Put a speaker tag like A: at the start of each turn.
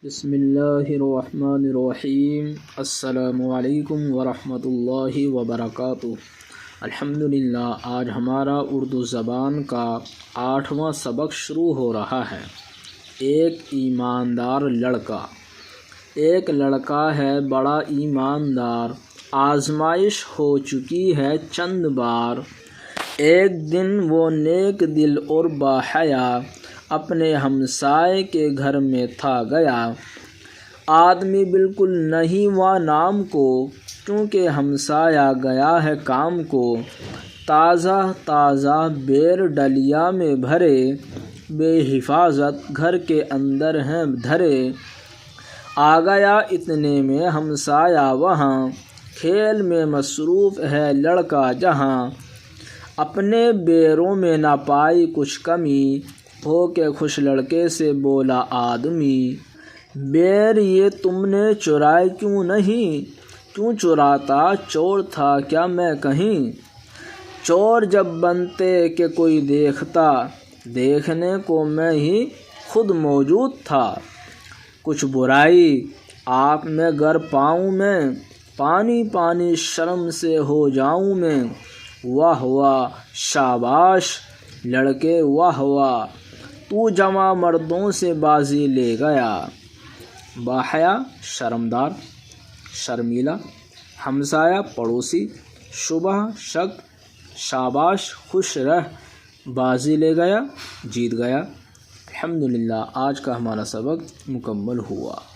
A: بسم اللہ الرحمن الرحیم۔ السلام علیکم ورحمۃ اللہ وبرکاتہ۔ الحمدللہ، آج ہمارا اردو زبان کا 8واں سبق شروع ہو رہا ہے۔ ایک ایماندار لڑکا۔ ایک لڑکا ہے بڑا ایماندار، آزمائش ہو چکی ہے چند بار۔ ایک دن وہ نیک دل اور باحیا اپنے ہمسائے کے گھر میں تھا گیا۔ آدمی بالکل نہیں وہ نام کو، کیونکہ ہمسایہ گیا ہے کام کو۔ تازہ تازہ بیر ڈلیا میں بھرے، بے حفاظت گھر کے اندر ہیں دھرے۔ آ گیا اتنے میں ہمسایہ وہاں، کھیل میں مصروف ہے لڑکا جہاں۔ اپنے بیروں میں نہ پائی کچھ کمی، ہو کے خوش لڑکے سے بولا آدمی۔ بیر یہ تم نے چرائے کیوں نہیں؟ کیوں چراتا، چور تھا کیا میں کہیں؟ چور جب بنتے کہ کوئی دیکھتا، دیکھنے کو میں ہی خود موجود تھا۔ کچھ برائی آپ میں گر پاؤں میں، پانی پانی شرم سے ہو جاؤں میں۔ واہ واہ شاباش لڑکے واہ واہ، تو جوان مردوں سے بازی لے گیا۔ باحیا شرمدار، شرمیلا۔ ہمسایہ پڑوسی، شبہ شک، شاباش خوش رہ، بازی لے گیا، جیت گیا۔ الحمدللہ، آج کا ہمارا سبق مکمل ہوا۔